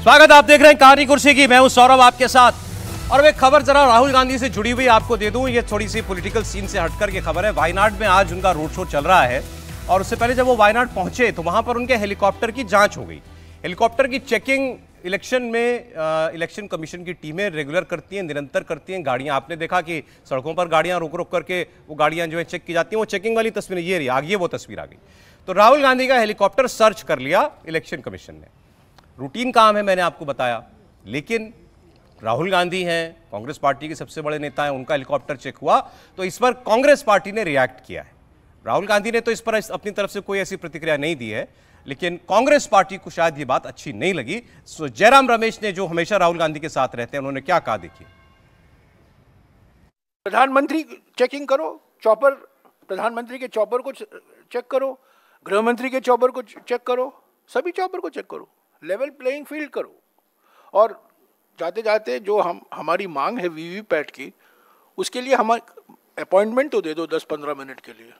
स्वागत, आप देख रहे हैं कहानी कुर्सी की। मैं हूं सौरभ आपके साथ। और एक खबर जरा राहुल गांधी से जुड़ी हुई आपको दे दूं। ये थोड़ी सी पॉलिटिकल सीन से हटकर के खबर है। वायनाड में आज उनका रोड शो चल रहा है और उससे पहले जब वो वायनाड पहुंचे तो वहां पर उनके हेलीकॉप्टर की जांच हो गई। हेलीकॉप्टर की चेकिंग इलेक्शन में इलेक्शन कमीशन की टीमें रेगुलर करती हैं, निरंतर करती हैं। गाड़ियां आपने देखा कि सड़कों पर गाड़ियां रोक रोक करके वो गाड़ियां जो है चेक की जाती हैं। वो चेकिंग वाली तस्वीर ये रही, आगे वो तस्वीर आ गई। तो राहुल गांधी का हेलीकॉप्टर सर्च कर लिया इलेक्शन कमीशन ने। रूटीन काम है, मैंने आपको बताया। लेकिन राहुल गांधी हैं, कांग्रेस पार्टी के सबसे बड़े नेता हैं, उनका हेलीकॉप्टर चेक हुआ तो इस पर कांग्रेस पार्टी ने रिएक्ट किया है। राहुल गांधी ने तो इस पर अपनी तरफ से कोई ऐसी प्रतिक्रिया नहीं दी है, लेकिन कांग्रेस पार्टी को शायद ये बात अच्छी नहीं लगी। सो जयराम रमेश ने, जो हमेशा राहुल गांधी के साथ रहते हैं, उन्होंने क्या कहा देखिए। प्रधानमंत्री चेकिंग करो, चॉपर, प्रधानमंत्री के चॉपर को चेक करो, गृह मंत्री के चॉपर को चेक करो, सभी चॉपर को चेक करो, लेवल प्लेइंग फील्ड करो। और जाते जाते जो हमारी मांग है वीवीपैट की, उसके लिए हम अपॉइंटमेंट तो दे दो 10-15 मिनट के लिए।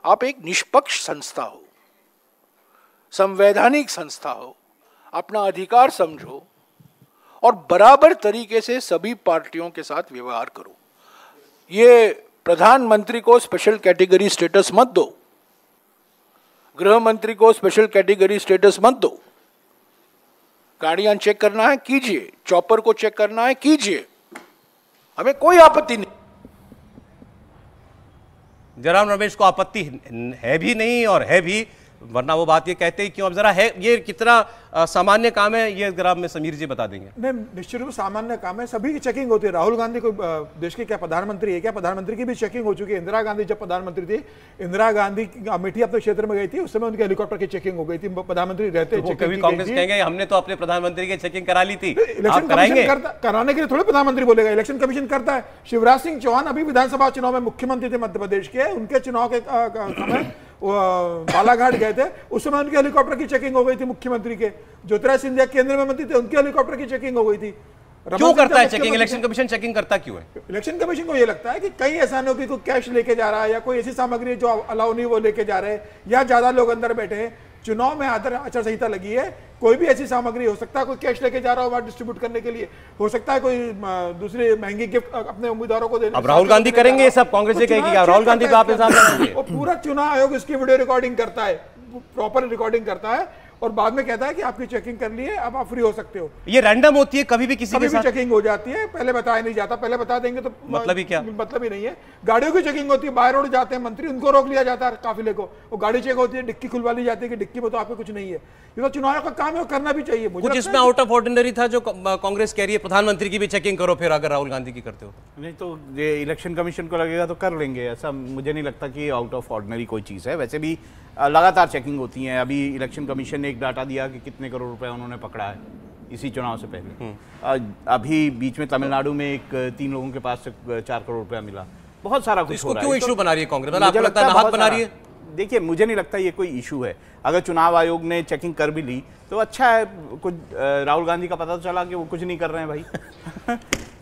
आप एक निष्पक्ष संस्था हो, संवैधानिक संस्था हो, अपना अधिकार समझो और बराबर तरीके से सभी पार्टियों के साथ व्यवहार करो। ये प्रधानमंत्री को स्पेशल कैटेगरी स्टेटस मत दो, गृह मंत्री को स्पेशल कैटेगरी स्टेटस मत दो। गाड़ियां चेक करना है कीजिए, चॉपर को चेक करना है कीजिए, हमें कोई आपत्ति नहीं। जयराम रमेश को आपत्ति है भी नहीं और है भी, वरना वो बात ये कहते ही क्यों। अब जरा है ये कितना सामान्य काम है, ये जरा में समीर जी बता देंगे। नहीं, निश्चित रूप से सामान्य काम है, सभी की चेकिंग होती है। राहुल गांधी को देश के क्या प्रधानमंत्री है क्या, प्रधानमंत्री की भी चेकिंग हो चुकी है। इंदिरा गांधी जब प्रधानमंत्री थी, इंदिरा गांधी अमेठी अपने क्षेत्र में गई थी, उस समय उनके हेलीकॉप्टर की चेकिंग हो गई थी। प्रधानमंत्री रहते तो कभी कांग्रेस कहेंगे हमने तो अपने प्रधानमंत्री की चेकिंग करा ली थी। इलेक्शन कमीशन कराने के लिए थोड़े प्रधानमंत्री बोलेगा, इलेक्शन कमीशन करता है। शिवराज सिंह चौहान अभी विधानसभा चुनाव में मुख्यमंत्री थे मध्य प्रदेश के, उनके चुनाव के समय बालाघाट गए थे, उस समय उनके हेलीकॉप्टर की चेकिंग हो गई थी मुख्यमंत्री के। ज्योतिराज सिंधिया केंद्र में मंत्री थे, उनके हेलीकॉप्टर की चेकिंग हो गई थी। क्यों करता है चेकिंग इलेक्शन कमीशन? चेकिंग करता क्यों है इलेक्शन कमीशन को? ये लगता है कि कई ऐसा नहीं हो कि कोई कैश लेके जा रहा है या कोई ऐसी सामग्री जो अलाउ नहीं वो लेके जा रहे हैं, या ज्यादा लोग अंदर बैठे हैं। चुनाव में आचार संहिता लगी है, कोई भी ऐसी सामग्री हो सकता है, कोई कैश लेके जा रहा हो वहां डिस्ट्रीब्यूट करने के लिए, हो सकता है कोई दूसरी महंगी गिफ्ट अपने उम्मीदवारों को देने। अब राहुल गांधी करेंगे ये सब? कांग्रेस कहेगी राहुल गांधी को आप इंतजाम करेंगे? वो पूरा चुनाव आयोग इसकी वीडियो रिकॉर्डिंग करता है, प्रॉपर रिकॉर्डिंग करता है और बाद में कहता है कि आपकी चेकिंग कर लिए, अब आप फ्री हो सकते हो। ये रैंडम होती है, कभी भी किसी के साथ चेकिंग हो जाती है, पहले बताया नहीं जाता। पहले बता देंगे तो मतलब ही क्या, मतलब ही नहीं है। गाड़ियों की चेकिंग होती है, बाय रोड जाते हैं मंत्री, उनको रोक लिया जाता है काफिले को, वो गाड़ी चेक होती है, डिक्की खुलवा ली जाती है कि डिक्की में तो आपको कुछ नहीं है। ये तो चुनाव का काम है, वो करना भी चाहिए। कुछ इसमें आउट ऑफ ऑर्डिनरी था जो कांग्रेस कह रही है प्रधानमंत्री की भी चेकिंग करो फिर अगर राहुल गांधी की करते हो? नहीं तो ये इलेक्शन कमीशन को लगेगा तो कर लेंगे, ऐसा मुझे नहीं लगता कि आउट ऑफ ऑर्डिनरी कोई चीज़ है। वैसे भी लगातार चेकिंग होती है। अभी इलेक्शन कमीशन ने एक डाटा दिया कि कितने करोड़ रुपए उन्होंने पकड़ा है इसी चुनाव से पहले। अभी बीच में तमिलनाडु में 3 लोगों के पास से 4 करोड़ रुपया मिला। बहुत सारा कुछ हो रहा है। क्यों इशू बना रही है कांग्रेस? आपको लगता है हाथ बना रही है? देखिए, मुझे नहीं लगता ये कोई इशू है। अगर चुनाव आयोग ने चेकिंग कर भी ली तो अच्छा है। कुछ राहुल गांधी का पता चला कि वो कुछ नहीं कर रहे हैं भाई।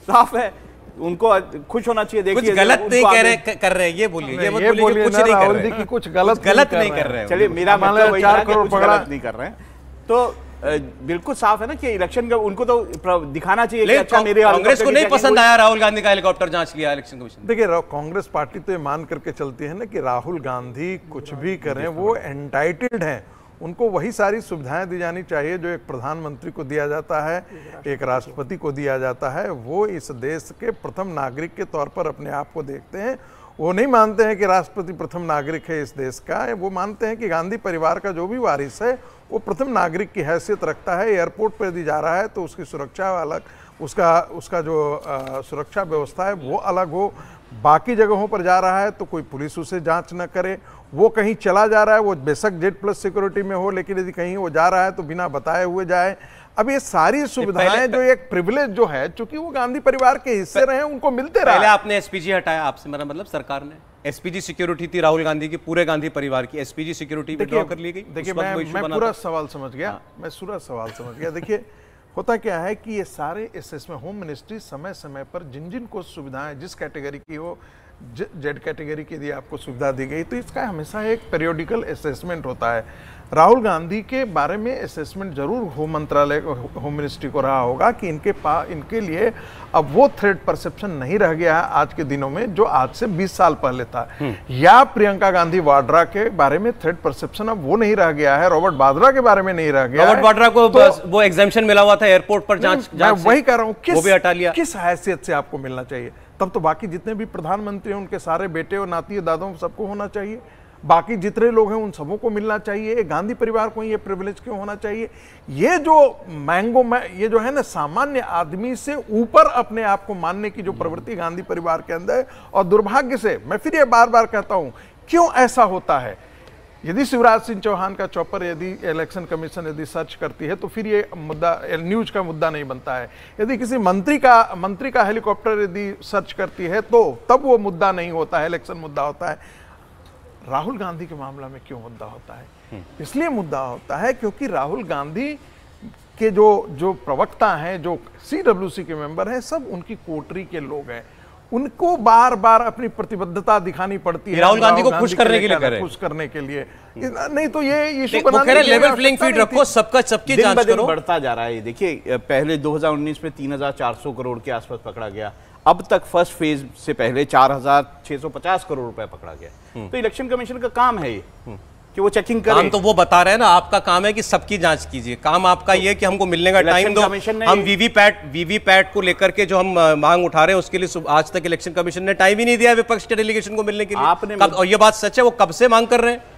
साफ है, उनको खुश होना चाहिए। देखिए, कुछ गलत नहीं कह रहे कर रहे हैं, ये बोलिए, ये मत बोलिए कुछ नहीं कर रहे हैं, कुछ गलत नहीं कर रहे हैं। चलिए, मेरा मतलब वही है कि कुछ गलत नहीं कर रहे हैं। तो बिल्कुल साफ है ना कि इलेक्शन का उनको तो दिखाना चाहिए कि अच्छा मेरे कांग्रेस को नहीं पसंद आया राहुल गांधी का हेलीकॉप्टर जांच किया इलेक्शन कमीशन। देखिए, कांग्रेस पार्टी तो ये मान करके चलती है ना कि राहुल गांधी कुछ भी करें वो एंटाइटल्ड हैं, उनको वही सारी सुविधाएं दी जानी चाहिए जो एक प्रधानमंत्री को दिया जाता है, एक राष्ट्रपति को दिया जाता है। वो इस देश के प्रथम नागरिक के तौर पर अपने आप को देखते हैं। वो नहीं मानते हैं कि राष्ट्रपति प्रथम नागरिक है इस देश का। वो मानते हैं कि गांधी परिवार का जो भी वारिस है वो प्रथम नागरिक की हैसियत रखता है। एयरपोर्ट पर यदि जा रहा है तो उसकी सुरक्षा अलग, उसका जो सुरक्षा व्यवस्था है वो अलग हो। बाकी जगहों पर जा रहा है तो कोई पुलिस उसे जांच न करे। वो कहीं चला जा रहा है, वो बेशक जेड प्लस सिक्योरिटी में हो, लेकिन यदि कहीं वो जा रहा है तो बिना बताए हुए जाए। अब ये सारी सुविधाएं जो एक प्रिविलेज जो है, चूंकि वो गांधी परिवार के हिस्से रहे, उनको मिलते रहे। पहले आपने एसपीजी हटाया, आपसे मेरा मतलब सरकार ने एसपीजी सिक्योरिटी थी राहुल गांधी की, पूरे गांधी परिवार की एसपीजी सिक्योरिटी विड्रॉ कर ली गई। देखिए, मैं पूरा सवाल समझ गया, मैं पूरा सवाल समझ गया। देखिए, होता क्या है कि ये सारे इसमें होम मिनिस्ट्री समय समय पर जिन जिन को सुविधाएं जिस कैटेगरी की हो, जेड कैटेगरी की यदि आपको सुविधा दी गई तो इसका हमेशा एक पीरियोडिकल असेसमेंट होता है। राहुल गांधी के बारे में असेसमेंट जरूर होम मंत्रालय होम मिनिस्ट्री को रहा होगा कि इनके लिए अब वो थ्रेट परसेप्शन नहीं रह गया है आज के दिनों में जो आज से 20 साल पहले था, या प्रियंका गांधी वाड्रा के बारे में थ्रेट परसेप्शन अब वो नहीं रह गया है, रॉबर्ट वाड्रा के बारे में नहीं रह गया। रॉबर्ट वाड्रा को वो एग्जेम्पशन मिला हुआ था एयरपोर्ट पर जांच मैं वही कह रहा हूँ, वो भी हटा लिया। किस हैसियत से आपको मिलना चाहिए? तब तो बाकी जितने भी प्रधानमंत्री हैं उनके सारे बेटे और नाती दादों सबको होना चाहिए, बाकी जितने लोग हैं उन सबों को मिलना चाहिए। गांधी परिवार को ये प्रिविलेज क्यों होना चाहिए? ये जो ये जो है ना सामान्य आदमी से ऊपर अपने आप को मानने की जो प्रवृत्ति गांधी परिवार के अंदर है, और दुर्भाग्य से मैं फिर ये बार बार कहता हूं क्यों ऐसा होता है। यदि शिवराज सिंह चौहान का चौपर यदि इलेक्शन कमीशन यदि सर्च करती है तो फिर ये मुद्दा न्यूज का मुद्दा नहीं बनता है। यदि किसी मंत्री का हेलीकॉप्टर यदि सर्च करती है तो तब वो मुद्दा नहीं होता है, इलेक्शन मुद्दा होता है। राहुल गांधी के मामला में क्यों मुद्दा होता है? इसलिए मुद्दा होता है क्योंकि राहुल गांधी के जो प्रवक्ता हैं, जो CWC के मेंबर हैं, सब उनकी कोटरी के लोग हैं। उनको बार बार अपनी प्रतिबद्धता दिखानी पड़ती है राहुल गांधी को खुश करने के लिए, खुश करने के लिए। नहीं तो ये इशू बनाने के लिए लेवल प्लेइंग फील्ड रखो, सबकी जांच करो। बढ़ता जा रहा है। देखिए पहले 2019 में 3,400 करोड़ के आसपास पकड़ा गया, अब तक फर्स्ट फेज से पहले 4,650 करोड़ रुपए पकड़ा गया। तो इलेक्शन कमीशन का काम है ये कि वो चेकिंग करे। काम तो वो बता रहे हैं ना, आपका काम है कि सबकी जांच कीजिए। काम आपका ये कि हमको मिलने का टाइम दो। हम वीवीपैट को लेकर के जो हम मांग उठा रहे हैं उसके लिए आज तक इलेक्शन कमीशन ने टाइम ही नहीं दिया विपक्ष के डेलीगेशन को मिलने के लिए। और ये बात सच है, वो कब से मांग कर रहे हैं।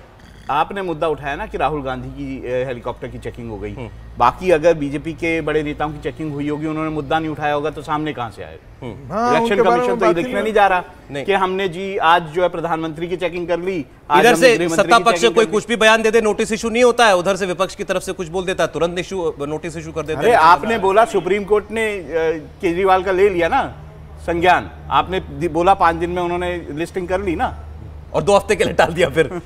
आपने मुद्दा उठाया ना कि राहुल गांधी की हेलीकॉप्टर की चेकिंग हो गई, बाकी अगर बीजेपी के बड़े नेताओं की चेकिंग हुई होगी, उन्होंने मुद्दा नहीं उठाया होगा तो सामने कहां से आएगा? इलेक्शन कमीशन तो ये देखने नहीं जा रहा कि हमने जी आज जो है प्रधानमंत्री की चेकिंग कर ली, इधर से सत्ता पक्ष से कोई कुछ भी बयान दे दे नोटिस इशू नहीं होता है, उधर से विपक्ष की तरफ से कुछ बोल देता है तुरंत नोटिस इशू कर देता है। आपने बोला सुप्रीम कोर्ट ने केजरीवाल का ले लिया ना संज्ञान, आपने बोला 5 दिन में उन्होंने लिस्टिंग कर ली ना, और 2 हफ्ते के लिए टाल दिया। फिर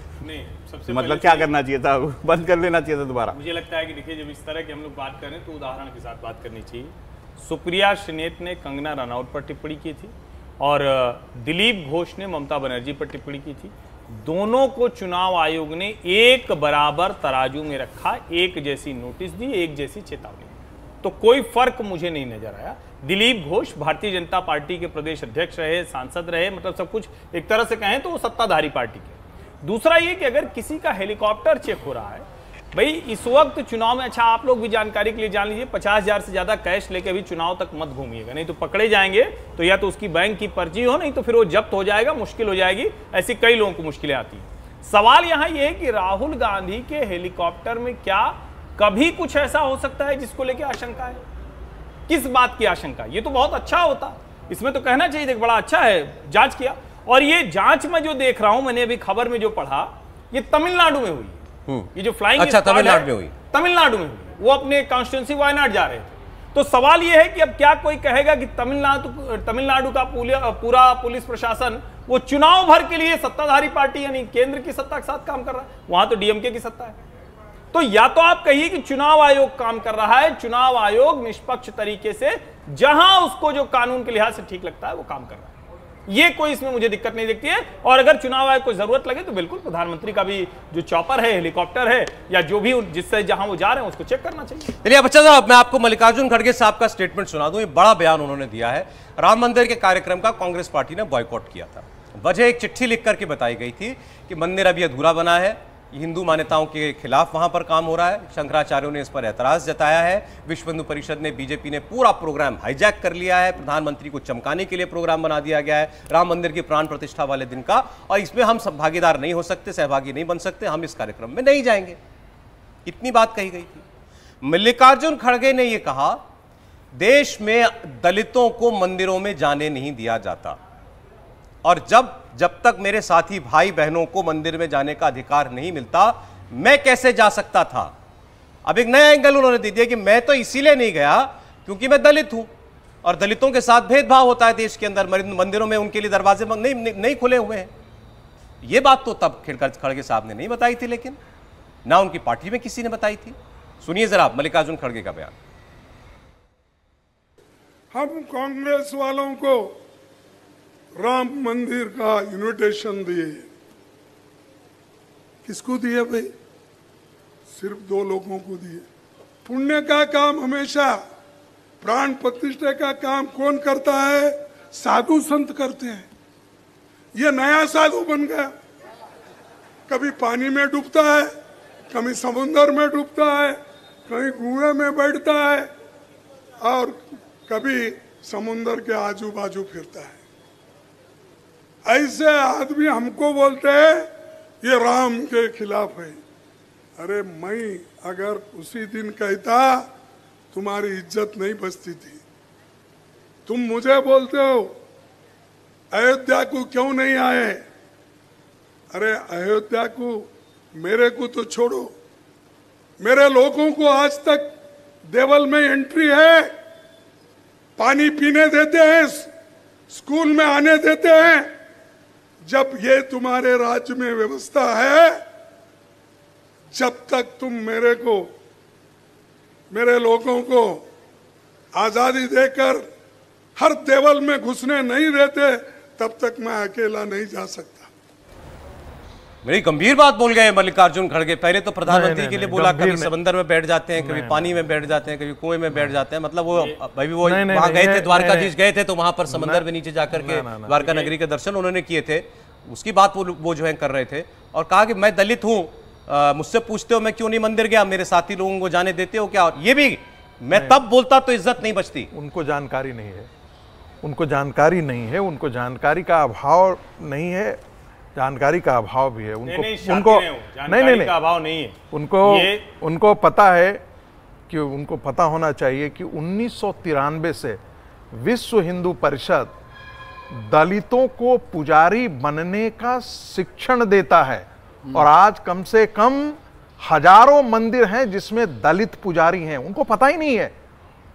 मतलब क्या करना चाहिए था? बंद कर लेना चाहिए था दोबारा। मुझे लगता है कि देखिए जब इस तरह के हम लोग बात करें तो उदाहरण के साथ बात करनी चाहिए। सुप्रिया श्रीनेत ने कंगना रनौत पर टिप्पणी की थी और दिलीप घोष ने ममता बनर्जी पर टिप्पणी की थी। दोनों को चुनाव आयोग ने एक बराबर तराजू में रखा, एक जैसी नोटिस दी, एक जैसी चेतावनी। तो कोई फर्क मुझे नहीं नजर आया। दिलीप घोष भारतीय जनता पार्टी के प्रदेश अध्यक्ष रहे, सांसद रहे, मतलब सब कुछ एक तरह से कहें तो वो सत्ताधारी पार्टी के। दूसरा ये कि अगर किसी का हेलीकॉप्टर चेक हो रहा है, भाई इस वक्त चुनाव में, अच्छा आप लोग भी जानकारी के लिए जान लीजिए, 50,000 से ज्यादा कैश लेके भी चुनाव तक मत घूमिएगा, नहीं तो पकड़े जाएंगे। तो या तो उसकी बैंक की पर्ची हो, नहीं तो फिर वो जब्त हो जाएगा, मुश्किल हो जाएगी। ऐसी कई लोगों को मुश्किलें आती हैं। सवाल यहां यह है कि राहुल गांधी के हेलीकॉप्टर में क्या कभी कुछ ऐसा हो सकता है जिसको लेकर आशंका है? किस बात की आशंका? ये तो बहुत अच्छा होता, इसमें तो कहना चाहिए बड़ा अच्छा है, जांच किया। और ये जांच में जो देख रहा हूं, मैंने अभी खबर में जो पढ़ा, ये तमिलनाडु में हुई। ये जो फ्लाइंग अच्छा, तमिलनाडु में हुई, तमिलनाडु में हुई। वो अपने कॉन्स्टिट्यूंसी वायनाड जा रहे थे। तो सवाल ये है कि अब क्या कोई कहेगा कि तमिलनाडु का पूरा पुलिस प्रशासन वो चुनाव भर के लिए सत्ताधारी पार्टी यानी केंद्र की सत्ता के साथ काम कर रहा है? वहां तो डीएमके की सत्ता है। तो या तो आप कहिए कि चुनाव आयोग काम कर रहा है, चुनाव आयोग निष्पक्ष तरीके से जहां उसको जो कानून के लिहाज से ठीक लगता है वो काम कर रहा है, ये कोई इसमें मुझे दिक्कत नहीं दिखती है। और अगर चुनाव आयोग को जरूरत लगे तो बिल्कुल प्रधानमंत्री का भी जो चॉपर है, हेलीकॉप्टर है, या जो भी जिससे जहां वो जा रहे हैं उसको चेक करना चाहिए। चलिए अब अच्छा साहब, मैं आपको मल्लिकार्जुन खड़गे साहब का स्टेटमेंट सुना दूं। ये बड़ा बयान उन्होंने दिया है। राम मंदिर के कार्यक्रम का कांग्रेस पार्टी ने बॉयकॉट किया था। वजह एक चिट्ठी लिख करके बताई गई थी कि मंदिर अभी अधूरा बना है, हिंदू मान्यताओं के खिलाफ वहां पर काम हो रहा है। शंकराचार्यों ने इस पर ऐतराज जताया है। विश्व हिंदू परिषद ने, बीजेपी ने पूरा प्रोग्राम हाईजैक कर लिया है। प्रधानमंत्री को चमकाने के लिए प्रोग्राम बना दिया गया है राम मंदिर की प्राण प्रतिष्ठा वाले दिन का, और इसमें हम सब भागीदार नहीं हो सकते, सहभागी नहीं बन सकते, हम इस कार्यक्रम में नहीं जाएंगे। इतनी बात कही गई थी। मल्लिकार्जुन खड़गे ने यह कहा, देश में दलितों को मंदिरों में जाने नहीं दिया जाता, और जब तक मेरे साथी भाई बहनों को मंदिर में जाने का अधिकार नहीं मिलता, मैं कैसे जा सकता था। अब एक नया एंगल उन्होंने दे दिया कि मैं तो इसीलिए नहीं गया क्योंकि मैं दलित हूं, और दलितों के साथ भेदभाव होता है देश के अंदर, मंदिरों में उनके लिए दरवाजे नहीं खुले हुए हैं। यह बात तो तब खड़गे साहब ने नहीं बताई थी, लेकिन ना उनकी पार्टी में किसी ने बताई थी। सुनिए जरा मल्लिकार्जुन खड़गे का बयान। हम कांग्रेस वालों को राम मंदिर का इन्विटेशन दिए, किसको दिए भाई? सिर्फ 2 लोगों को दिए। पुण्य का काम हमेशा, प्राण प्रतिष्ठा का काम कौन करता है? साधु संत करते हैं। ये नया साधु बन गया, कभी पानी में डूबता है, कभी समुद्र में डूबता है, कहीं कुएं में बैठता है और कभी समुद्र के आजू बाजू फिरता है। ऐसे आदमी हमको बोलते हैं ये राम के खिलाफ है। अरे मैं अगर उसी दिन कहता तुम्हारी इज्जत नहीं बचती थी। तुम मुझे बोलते हो अयोध्या को क्यों नहीं आए? अरे अयोध्या को, मेरे को तो छोड़ो, मेरे लोगों को आज तक देवल में एंट्री है, पानी पीने देते हैं, स्कूल में आने देते हैं। जब ये तुम्हारे राज्य में व्यवस्था है, जब तक तुम मेरे लोगों को आजादी देकर हर देवल में घुसने नहीं देते, तब तक मैं अकेला नहीं जा सकता। बड़ी गंभीर बात बोल गए मल्लिकार्जुन खड़गे। पहले तो प्रधानमंत्री के लिए बोला, कभी समंदर में बैठ जाते हैं, कभी पानी में बैठ जाते हैं, कभी कुएं में बैठ जाते हैं। मतलब वो भाई वो वहां गए थे, द्वारकाधीश गए थे, तो वहां पर समंदर में नीचे जाकर के द्वारका नगरी के दर्शन उन्होंने किए थे। उसकी बात वो जो है कर रहे थे और कहा कि मैं दलित हूं, मुझसे पूछते हो मैं क्यों नहीं मंदिर गया, मेरे साथी लोगों को जाने देते हो क्या? और ये भी मैं तब बोलता तो इज्जत नहीं बचती। उनको जानकारी नहीं है, उनको जानकारी नहीं है, उनको जानकारी का अभाव नहीं है, जानकारी का अभाव भी है उनको। नहीं का अभाव नहीं है उनको पता है कि उनको पता होना चाहिए कि 1993 से विश्व हिंदू परिषद दलितों को पुजारी बनने का शिक्षण देता है और आज कम से कम हजारों मंदिर हैं जिसमें दलित पुजारी हैं। उनको पता ही नहीं है।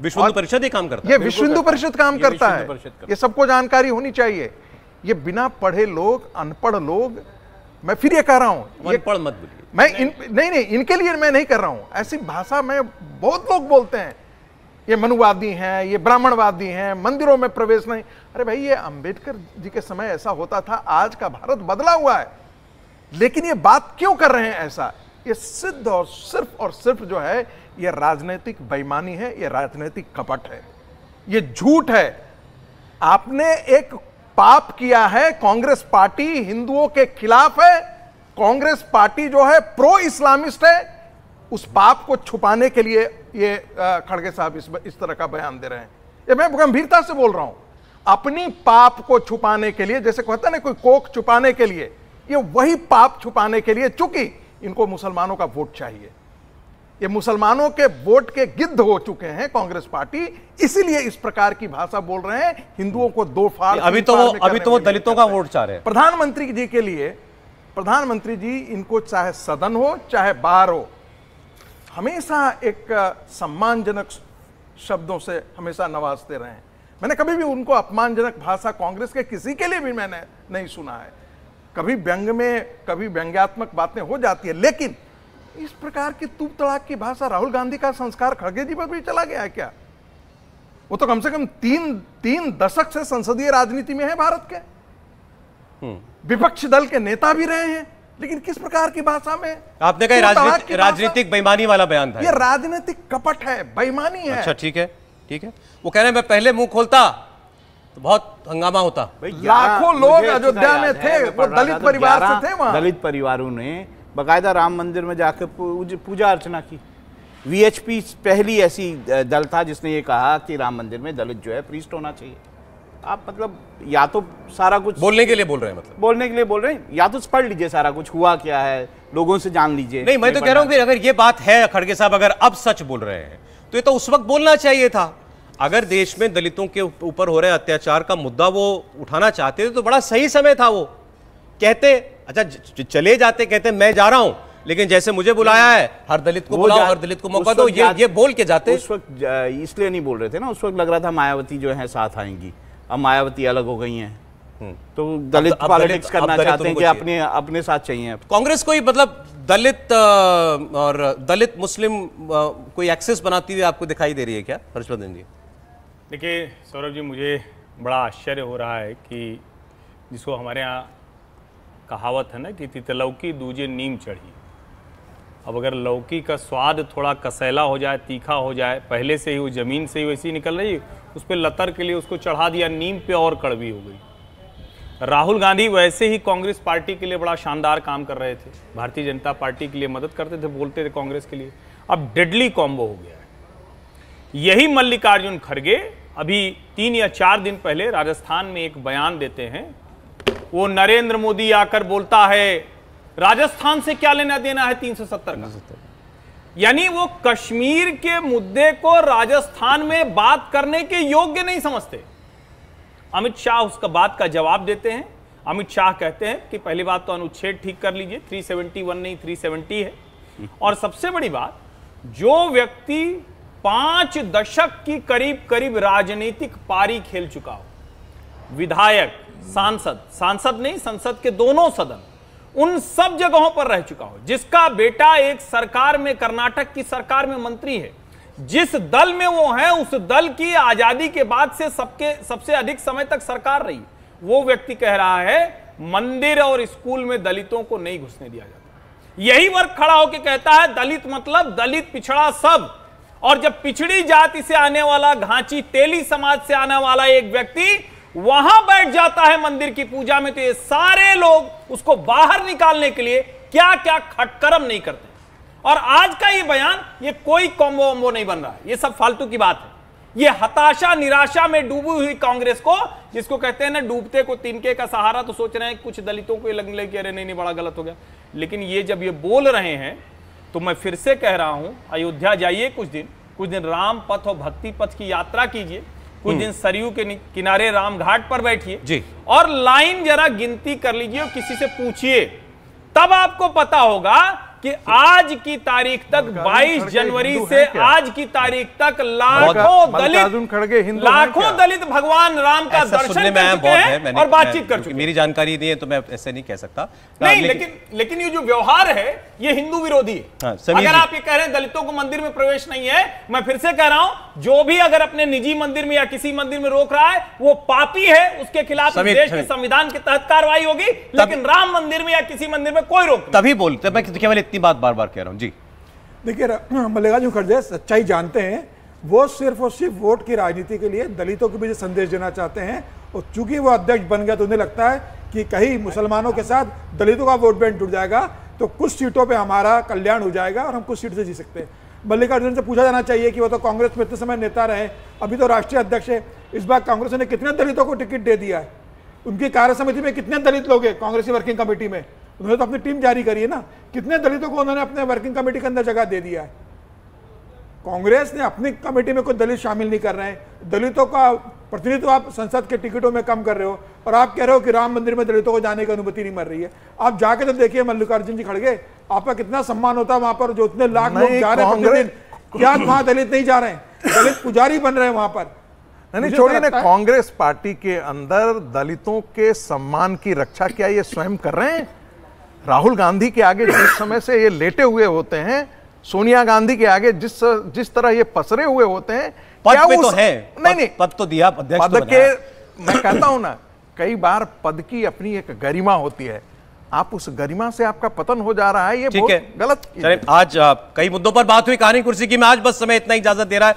विश्व हिंदू परिषद ये काम करता है, ये विश्व हिंदू परिषद काम करता है। ये सबको जानकारी होनी चाहिए। ये बिना पढ़े लोग, अनपढ़ लोग, मैं फिर ये कह रहा हूं, अनपढ़ मत बोलिए। मैं नहीं इनके लिए मैं नहीं कर रहा हूं। ऐसी भाषा में बहुत लोग बोलते हैं, ये मनुवादी हैं, ये ब्राह्मणवादी हैं, मंदिरों में प्रवेश नहीं। अरे भाई, ये अंबेडकर जी के समय ऐसा होता था, आज का भारत बदला हुआ है। लेकिन ये बात क्यों कर रहे हैं ऐसा? ये सिद्ध और सिर्फ जो है ये राजनीतिक बेईमानी है, ये राजनीतिक कपट है, ये झूठ है। आपने एक पाप किया है। कांग्रेस पार्टी हिंदुओं के खिलाफ है, कांग्रेस पार्टी जो है प्रो इस्लामिस्ट है। उस पाप को छुपाने के लिए ये खड़गे साहब इस तरह का बयान दे रहे हैं। ये मैं गंभीरता से बोल रहा हूं। अपनी पाप को छुपाने के लिए, जैसे कहता है ना कोई कोख छुपाने के लिए, ये वही पाप छुपाने के लिए, चूंकि इनको मुसलमानों का वोट चाहिए, ये मुसलमानों के वोट के गिद्ध हो चुके हैं कांग्रेस पार्टी, इसीलिए इस प्रकार की भाषा बोल रहे हैं। हिंदुओं को दो फाड़, अभी तो वो दलितों का वोट चाह रहे हैं। प्रधानमंत्री जी के लिए, प्रधानमंत्री जी इनको चाहे सदन हो चाहे बाहर हो, हमेशा एक सम्मानजनक शब्दों से हमेशा नवाजते रहे हैं। मैंने कभी भी उनको अपमानजनक भाषा कांग्रेस के किसी के लिए भी मैंने नहीं सुना है। कभी व्यंग में, कभी व्यंग्यात्मक बातें हो जाती है, लेकिन इस प्रकार की तूप तड़ाक की भाषा, राहुल गांधी का संस्कार खड़गे जी पर भी चला गया है क्या? वो तो कम से कम तीन दशक से संसदीय राजनीति में है भारत के, विपक्ष दल के नेता भी रहे हैं, लेकिन किस प्रकार की भाषा में? आपने कहा राजनीतिक बेईमानी वाला बयान था। ये राजनीतिक कपट है, बेईमानी है। अच्छा, ठीक है, ठीक है। वो कह रहे हैं मैं पहले मुंह खोलता तो बहुत हंगामा होता। लाखों लोग अयोध्या में थे, वो दलित परिवार से थे। वहां दलित परिवारों ने बकायदा राम मंदिर में जाकर पूजा अर्चना की। वीएचपी पहली ऐसी दल था जिसने ये कहा कि राम मंदिर में दलित जो है प्रीस्ट होना चाहिए। आप मतलब या तो सारा कुछ बोलने के लिए बोल रहे हैं, मतलब बोलने के लिए बोल रहे हैं, या तो पढ़ लीजिए सारा कुछ हुआ क्या है, लोगों से जान लीजिए। नहीं, मैं तो कह रहा हूं कि अगर ये बात है, खड़गे साहब अगर अब सच बोल रहे हैं तो ये तो उस वक्त बोलना चाहिए था। अगर देश में दलितों के ऊपर हो रहे अत्याचार का मुद्दा वो उठाना चाहते थे तो बड़ा सही समय था। वो कहते, अच्छा चले जाते, कहते मैं जा रहा हूं, लेकिन जैसे मुझे बुलाया है हर दलित को बुलाओ, हर दलित को मौका दो, ये बोल के जाते। उस वक्त इसलिए नहीं बोल रहे थे ना, उस वक्त लग रहा था मायावती जो है साथ आएंगी। अब मायावती अलग हो गई हैं, तो दलित पॉलिटिक्स करना चाहते हैं कि अपने साथ चाहिए। कांग्रेस कोई मतलब दलित और दलित मुस्लिम कोई एक्सेस बनाती हुई आपको दिखाई दे रही है क्या, हर्षवर्धन जी? देखिए सौरभ जी, मुझे बड़ा आश्चर्य हो रहा है कि जिसको हमारे यहाँ कहावत है ना कि तितलौकी दूजे नीम चढ़ी। अब अगर लौकी का स्वाद थोड़ा कसैला हो जाए, तीखा हो जाए, पहले से ही वो ज़मीन से ही वैसी निकल रही, उस पर लतर के लिए उसको चढ़ा दिया नीम पे और कड़वी हो गई। राहुल गांधी वैसे ही कांग्रेस पार्टी के लिए बड़ा शानदार काम कर रहे थे, भारतीय जनता पार्टी के लिए मदद करते थे, बोलते थे कांग्रेस के लिए। अब डेडली कॉम्बो हो गया है। यही मल्लिकार्जुन खड़गे अभी 3 या 4 दिन पहले राजस्थान में एक बयान देते हैं। वो नरेंद्र मोदी आकर बोलता है राजस्थान से क्या लेना देना है 370 का, यानी वो कश्मीर के मुद्दे को राजस्थान में बात करने के योग्य नहीं समझते। अमित शाह उसका बात का जवाब देते हैं। अमित शाह कहते हैं कि पहली बात तो अनुच्छेद ठीक कर लीजिए, 371 नहीं 370 है। और सबसे बड़ी बात, जो व्यक्ति 5 दशक की करीब करीब राजनीतिक पारी खेल चुका हो, विधायक, सांसद नहीं, संसद के दोनों सदन, उन सब जगहों पर रह चुका हो, जिसका बेटा एक सरकार में, कर्नाटक की सरकार में मंत्री है, जिस दल में वो है उस दल की आजादी के बाद से सबसे अधिक समय तक सरकार रही, वो व्यक्ति कह रहा है मंदिर और स्कूल में दलितों को नहीं घुसने दिया जाता। यही वर्ग खड़ा होकर कहता है दलित मतलब दलित पिछड़ा सब, और जब पिछड़ी जाति से आने वाला, घांची तेली समाज से आने वाला एक व्यक्ति वहां बैठ जाता है मंदिर की पूजा में, तो ये सारे लोग उसको बाहर निकालने के लिए क्या क्या खटकर्म नहीं करते। और आज का ये बयान, ये कोई कॉम्बो वॉम्बो नहीं बन रहा है, ये सब फालतू की बात है। ये हताशा निराशा में डूबी हुई कांग्रेस को, जिसको कहते हैं ना डूबते को तिनके का सहारा, तो सोच रहे हैं कुछ दलितों को लगने लगे अरे नहीं बड़ा गलत हो गया। लेकिन ये जब ये बोल रहे हैं तो मैं फिर से कह रहा हूं, अयोध्या जाइए कुछ दिन राम पथ और भक्ति पथ की यात्रा कीजिए, कुछ दिन सरयू के किनारे राम घाट पर बैठिए और लाइन जरा गिनती कर लीजिए और किसी से पूछिए, तब आपको पता होगा कि आज की तारीख तक 22 जनवरी से आज की तारीख तक लाखों दलित भगवान राम का दर्शन कर चुके हैं और बातचीत कर चुके हैं। मेरी जानकारी नहीं है तो मैं ऐसे नहीं कह सकता। नहीं, लेकिन ये जो व्यवहार है ये हिंदू विरोधी है। अगर आप ये कह रहे हैं दलितों को मंदिर में प्रवेश नहीं है, मैं फिर से कह रहा हूं, जो भी अगर अपने निजी मंदिर में या किसी मंदिर में रोक रहा है वो पापी है, उसके खिलाफ देश के संविधान के तहत कार्रवाई होगी। लेकिन राम मंदिर में या किसी मंदिर में कोई रोक, तभी बोलते, मैं केवल इतनी बात बार बार कह रहा हूं जी। देखिए मल्लिकार्जुन खड़गे सच्चाई जानते हैं, वो सिर्फ और सिर्फ वोट की राजनीति के लिए दलितों को भी संदेश देना चाहते हैं। और चूंकि वो अध्यक्ष बन गया तो उन्हें लगता है कि कहीं मुसलमानों के साथ दलितों का वोट बैंक टूट जाएगा तो कुछ सीटों पे हमारा कल्याण हो जाएगा और हम कुछ सीट से जी सकते हैं। मल्लिकार्जुन से पूछा जाना चाहिए कि वो तो कांग्रेस में इतने समय नेता रहे, अभी तो राष्ट्रीय अध्यक्ष है, इस बार कांग्रेस ने कितने दलितों को टिकट दे दिया है, उनकी कार्य समिति में कितने दलित लोग हैं, कांग्रेस की वर्किंग कमेटी में उन्होंने तो अपनी टीम जारी करी है ना, कितने दलितों को उन्होंने अपने वर्किंग कमेटी के अंदर जगह दे दिया है। कांग्रेस ने अपनी कमेटी में कोई दलित शामिल नहीं कर रहे हैं, दलितों का प्रतिनिधित्व आप संसद के टिकटों में कम कर रहे हो और आप कह रहे हो कि राम मंदिर में दलितों को जाने की अनुमति नहीं मिल रही है। आप जाके तो देखिए मल्लिकार्जुन जी खड़गे, आपका कितना सम्मान होता है वहां पर, जो इतने लाख लोग जा रहे हैं प्रतिदिन, क्या वहां दलित नहीं जा रहे हैं, दलित पुजारी बन रहे हैं वहां पर। नहीं छोड़िए ना, कांग्रेस पार्टी के अंदर दलितों के सम्मान की रक्षा क्या ये स्वयं कर रहे हैं? राहुल गांधी के आगे जिस समय से ये लेटे हुए होते हैं, सोनिया गांधी के आगे जिस तरह ये पसरे हुए होते हैं, पद क्या पे तो है, नहीं पद तो दिया, अध्यक्ष पद के, मैं कहता हूं ना, कई बार पद की अपनी एक गरिमा होती है, आप उस गरिमा से आपका पतन हो जा रहा है, ये बहुत गलत। आज कई मुद्दों पर बात हुई कहानी कुर्सी की में, आज बस समय इतना ही इजाजत दे रहा है।